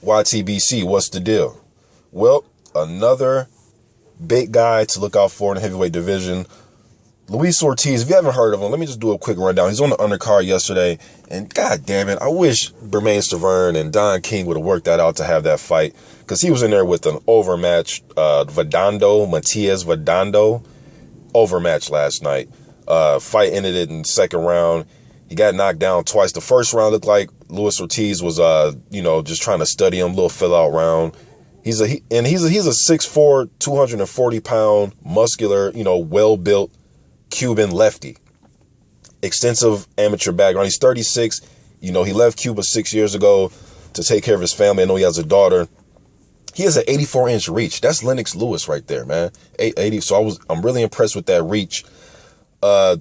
YTBC, what's the deal? Well, another big guy to look out for in the heavyweight division. Luis Ortiz, if you haven't heard of him, let me just do a quick rundown. He's on the undercard yesterday, and god damn it, I wish Bermain Stavern and Don King would have worked that out to have that fight, because he was in there with an overmatched Vidondo, Matias Vidondo, overmatched last night. Fight ended it in the second round. He got knocked down twice. The first round looked like Luis Ortiz was, just trying to study him, little fill out round. He's a 6'4", 240-pound, muscular, well-built Cuban lefty. Extensive amateur background. He's 36. He left Cuba 6 years ago to take care of his family. I know he has a daughter. He has an 84-inch reach. That's Lennox Lewis right there, man. 80. So I'm really impressed with that reach.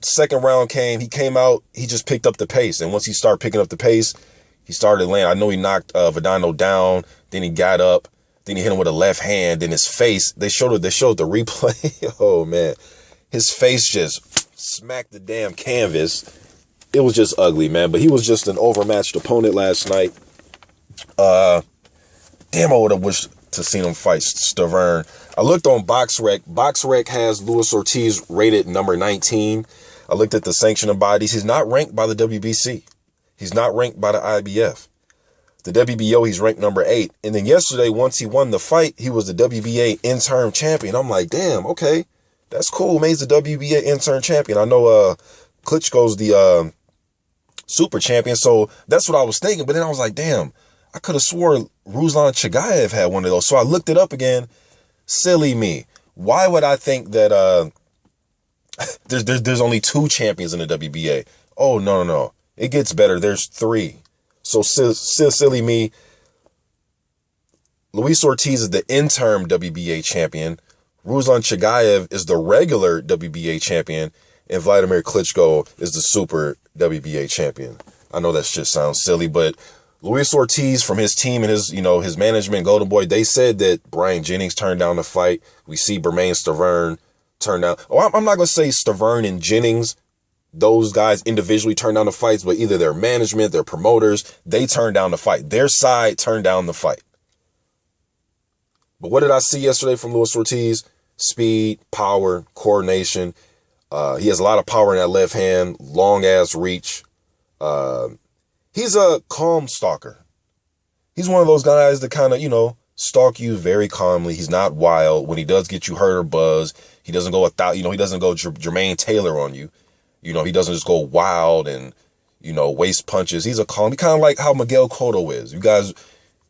Second round came. He came out. He just picked up the pace. And once he started picking up the pace, he started landing. I know he knocked Vidondo down. Then he got up. Then he hit him with a left hand. Then his face. They showed the replay. Oh man, his face just smacked the damn canvas. It was just ugly, man. But he was just an overmatched opponent last night. Damn, I would have wished to see him fight Stavern. I looked on BoxRec. BoxRec has Luis Ortiz rated number 19. I looked at the sanctioning bodies. He's not ranked by the WBC. He's not ranked by the IBF. The WBO, he's ranked number 8. And then yesterday, once he won the fight, he was the WBA interim champion. I'm like, damn, okay, that's cool. Man, he's the WBA interim champion. I know Klitschko's the super champion, so that's what I was thinking. But then I was like, damn, I could have swore Ruslan Chagayev had one of those. So I looked it up again. Silly me. Why would I think that there's only 2 champions in the WBA? Oh, no. It gets better. There's 3. So silly me. Luis Ortiz is the interim WBA champion. Ruslan Chagayev is the regular WBA champion. And Vladimir Klitschko is the super WBA champion. I know that shit sounds silly, but Luis Ortiz from his team and his management, Golden Boy, they said that Brian Jennings turned down the fight. We see Bermain Stavern turn down. Oh, I'm not going to say Stavern and Jennings, those guys individually turned down the fights, but either their management, their promoters, they turned down the fight. Their side turned down the fight. But what did I see yesterday from Luis Ortiz? Speed, power, coordination. He has a lot of power in that left hand, long-ass reach. He's a calm stalker. He's one of those guys that kind of, stalk you very calmly. He's not wild. When he does get you hurt or buzz, he doesn't go he doesn't go Jermaine Taylor on you. He doesn't just go wild and, waste punches. He's kind of like how Miguel Cotto is. You guys,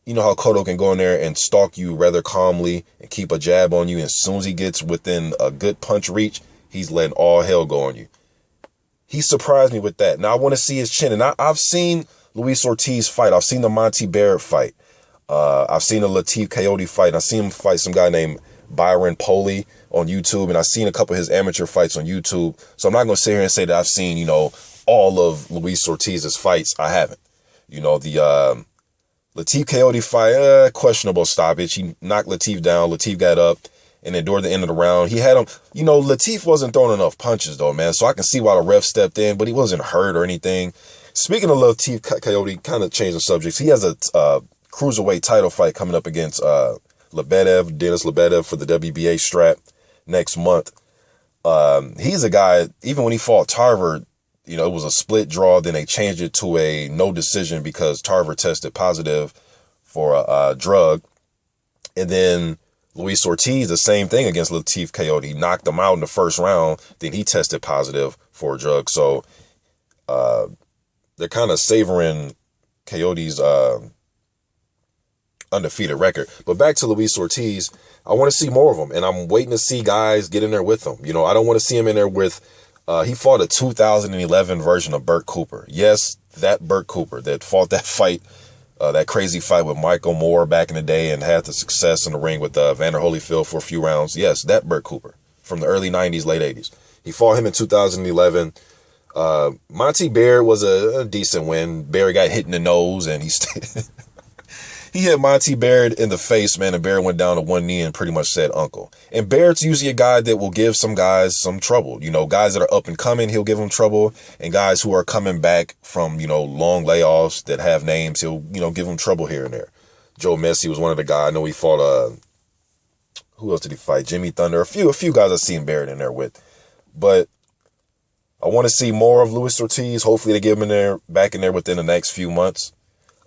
how Cotto can go in there and stalk you rather calmly and keep a jab on you. And as soon as he gets within a good punch reach, he's letting all hell go on you. He surprised me with that. Now I want to see his chin. And I've seen Luis Ortiz fight. I've seen the Monty Barrett fight. I've seen the Latif Coyote fight. I've seen him fight some guy named Byron Poley on YouTube. And I've seen a couple of his amateur fights on YouTube. So I'm not going to sit here and say that I've seen, all of Luis Ortiz's fights. I haven't. The Latif Coyote fight, questionable stoppage. He knocked Latif down. Latif got up. And then toward the end of the round, he had him, Latif wasn't throwing enough punches though, man. So I can see why the ref stepped in, but he wasn't hurt or anything. Speaking of Latif Coyote, kind of changing subjects. He has a cruiserweight title fight coming up against Dennis Lebedev for the WBA strap next month. He's a guy, even when he fought Tarver, it was a split draw. Then they changed it to a no decision because Tarver tested positive for a drug. And then Luis Ortiz, the same thing against Latif Coyote. He knocked him out in the first round. Then he tested positive for a drug. So they're kind of savoring Coyote's undefeated record. But back to Luis Ortiz, I want to see more of him. And I'm waiting to see guys get in there with him. I don't want to see him in there with, he fought a 2011 version of Burt Cooper. Yes, that Burt Cooper that fought that fight, that crazy fight with Michael Moore back in the day and had the success in the ring with Vander Holyfield for a few rounds. Yes, that Burt Cooper from the early 90s, late 80s. He fought him in 2011. Monty Barrett was a decent win. Barrett got hit in the nose and he hit Monty Barrett in the face, man, and Barrett went down to one knee and pretty much said uncle. And Barrett's usually a guy that will give some guys some trouble. Guys that are up and coming, he'll give them trouble. And guys who are coming back from, long layoffs that have names, he'll, give them trouble here and there. Joe Messi was one of the guys. I know he fought, who else did he fight? Jimmy Thunder. A few guys I've seen Barrett in there with. But I want to see more of Luis Ortiz. Hopefully they get him back in there within the next few months.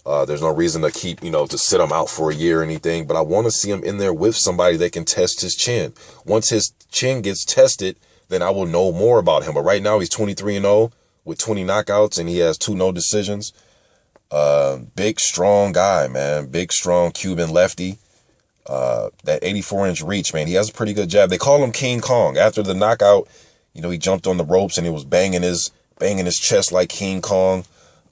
There's no reason to keep, to sit him out for a year or anything. But I want to see him in there with somebody that can test his chin. Once his chin gets tested, then I will know more about him. But right now he's 23-0 with 20 knockouts, and he has 2 no decisions. Big, strong guy, man. Big, strong Cuban lefty. That 84-inch reach, man. He has a pretty good jab. They call him King Kong. After the knockout, he jumped on the ropes and he was banging his chest like King Kong.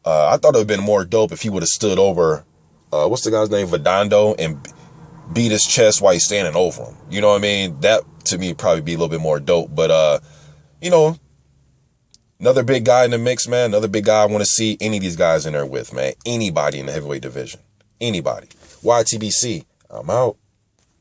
I thought it would have been more dope if he would have stood over, what's the guy's name? Vidondo, and beat his chest while he's standing over him. You know what I mean? That, to me, probably be a little bit more dope. But, another big guy in the mix, man. Another big guy I want to see any of these guys in there with, man. Anybody in the heavyweight division. Anybody. YTBC. I'm out.